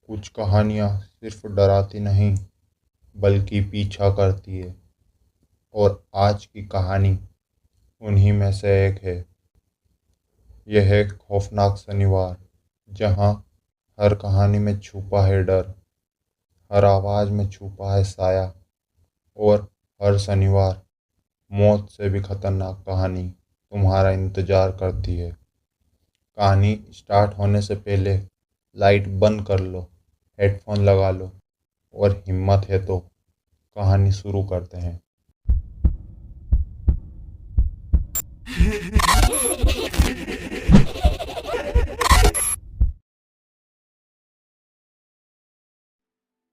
कुछ कहानियाँ सिर्फ डराती नहीं बल्कि पीछा करती है। और आज की कहानी उन्हीं में से एक है। यह है खौफनाक शनिवार, जहाँ हर कहानी में छुपा है डर, हर आवाज़ में छुपा है साया, और हर शनिवार मौत से भी खतरनाक कहानी तुम्हारा इंतज़ार करती है। कहानी स्टार्ट होने से पहले लाइट बंद कर लो, हेडफोन लगा लो, और हिम्मत है तो कहानी शुरू करते हैं।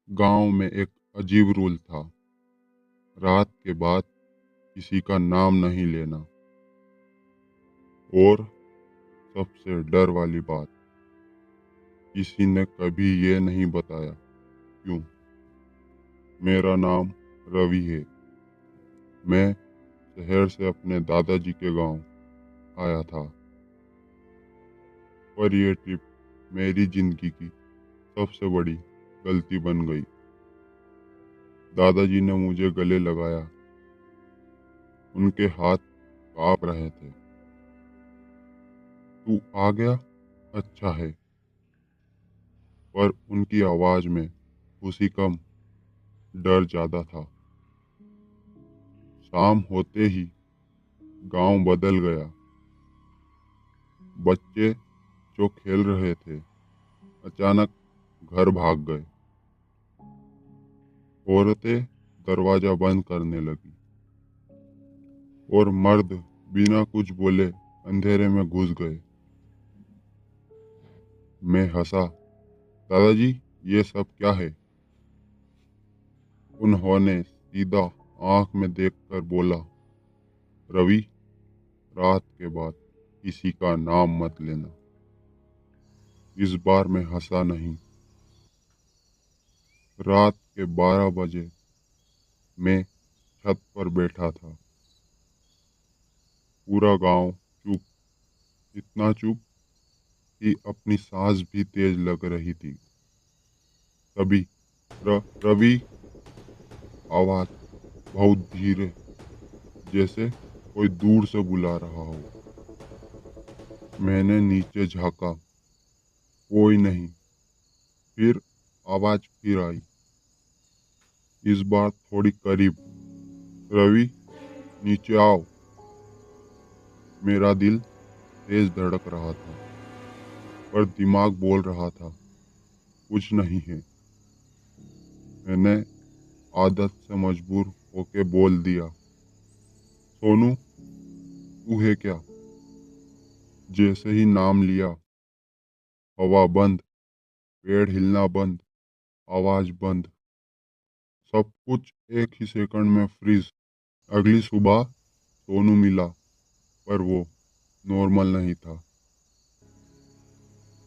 गांव में एक अजीब रूल था। रात के बाद किसी का नाम नहीं लेना। और सबसे डर वाली बात, किसी ने कभी ये नहीं बताया क्यों। मेरा नाम रवि है। मैं शहर से अपने दादाजी के गांव आया था। पर यह ट्रिप मेरी जिंदगी की सबसे बड़ी गलती बन गई। दादाजी ने मुझे गले लगाया। उनके हाथ कांप रहे थे। तू आ गया, अच्छा है। पर उनकी आवाज में खुशी कम, डर ज्यादा था। शाम होते ही गांव बदल गया। बच्चे जो खेल रहे थे अचानक घर भाग गए। औरतें दरवाजा बंद करने लगी और मर्द बिना कुछ बोले अंधेरे में घुस गए। मैं हंसा, दादाजी ये सब क्या है। उन्होंने सीधा आंख में देखकर बोला, रवि, रात के बाद किसी का नाम मत लेना। इस बार मैं हंसा नहीं। रात के 12 बजे मैं छत पर बैठा था। पूरा गांव चुप, इतना चुप कि अपनी सांस भी तेज लग रही थी। तभी रवि, आवाज बहुत धीरे, जैसे कोई दूर से बुला रहा हो। मैंने नीचे झांका, कोई नहीं। फिर आवाज फिर आई, इस बार थोड़ी करीब, रवि नीचे आओ। मेरा दिल तेज धड़क रहा था, पर दिमाग बोल रहा था कुछ नहीं है। मैंने आदत से मजबूर होके बोल दिया, सोनू तू है क्या। जैसे ही नाम लिया, हवा बंद, पेड़ हिलना बंद, आवाज बंद, सब कुछ एक ही सेकंड में फ्रीज। अगली सुबह सोनू मिला, पर वो नॉर्मल नहीं था।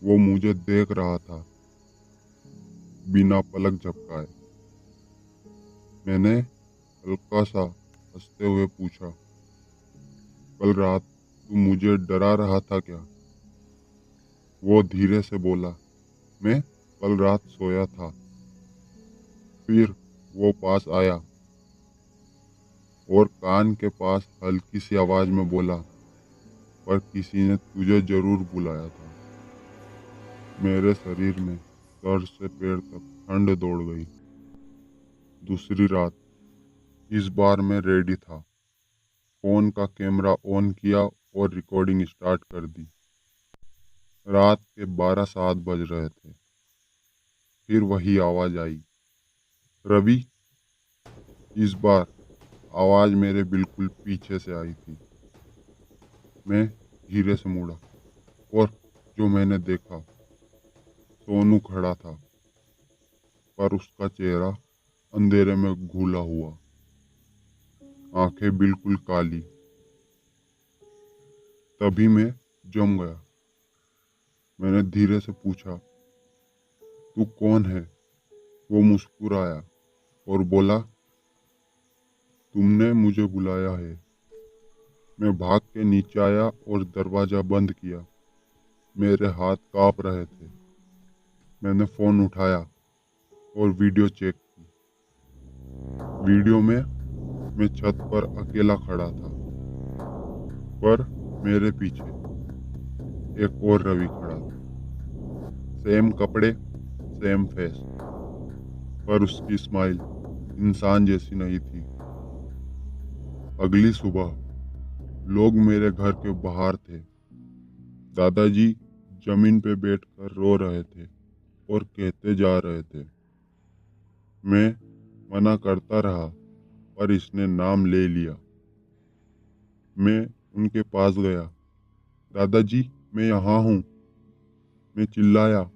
वो मुझे देख रहा था बिना पलक झपकाए। मैंने हल्का सा हंसते हुए पूछा, कल रात तू मुझे डरा रहा था क्या। वो धीरे से बोला, मैं कल रात सोया था। फिर वो पास आया और कान के पास हल्की सी आवाज में बोला, पर किसी ने तुझे जरूर बुलाया था। मेरे शरीर में सर से पैर तक ठंड दौड़ गई। दूसरी रात, इस बार मैं रेडी था। फोन का कैमरा ऑन किया और रिकॉर्डिंग स्टार्ट कर दी। रात के 12 7 बज रहे थे। फिर वही आवाज आई, रवि। इस बार आवाज मेरे बिल्कुल पीछे से आई थी। मैं धीरे से मुड़ा और जो मैंने देखा, सोनू खड़ा था, पर उसका चेहरा अंधेरे में घुला हुआ, आंखें बिल्कुल काली। तभी मैं जम गया। मैंने धीरे से पूछा, तू कौन है। वो मुस्कुराया और बोला, तुमने मुझे बुलाया है। मैं भाग के नीचे आया और दरवाजा बंद किया। मेरे हाथ कांप रहे थे। मैंने फ़ोन उठाया और वीडियो चेक की। वीडियो में मैं छत पर अकेला खड़ा था, पर मेरे पीछे एक और रवि खड़ा था। सेम कपड़े, सेम फेस, पर उसकी स्माइल इंसान जैसी नहीं थी। अगली सुबह लोग मेरे घर के बाहर थे। दादाजी जमीन पे बैठकर रो रहे थे और कहते जा रहे थे। मैं मना करता रहा, पर इसने नाम ले लिया। मैं उनके पास गया। दादाजी, मैं यहाँ हूँ। मैं चिल्लाया,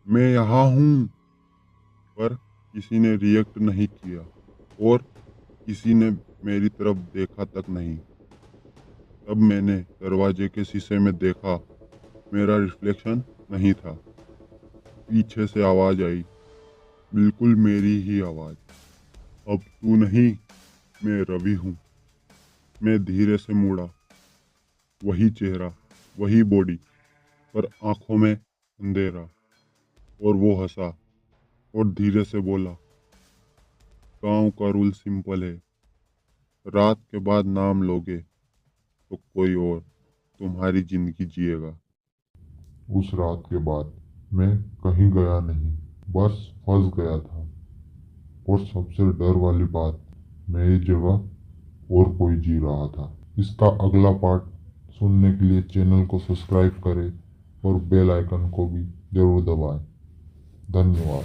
मैं यहाँ हूँ, पर किसी ने रिएक्ट नहीं किया और किसी ने मेरी तरफ देखा तक नहीं। तब मैंने दरवाजे के शीशे में देखा, मेरा रिफ्लेक्शन नहीं था। पीछे से आवाज आई, बिल्कुल मेरी ही आवाज। अब तू नहीं, मैं रवि हूँ। मैं धीरे से मुड़ा। वही चेहरा, वही बॉडी, पर आंखों में अंधेरा। और वो हंसा और धीरे से बोला, गांव का रूल सिंपल है, रात के बाद नाम लोगे तो कोई और तुम्हारी जिंदगी जिएगा। उस रात के बाद मैं कहीं गया नहीं, बस फंस गया था। और सबसे डर वाली बात, मेरी जगह और कोई जी रहा था। इसका अगला पार्ट सुनने के लिए चैनल को सब्सक्राइब करें और बेल आइकन को भी जरूर दबाएं। धन्यवाद।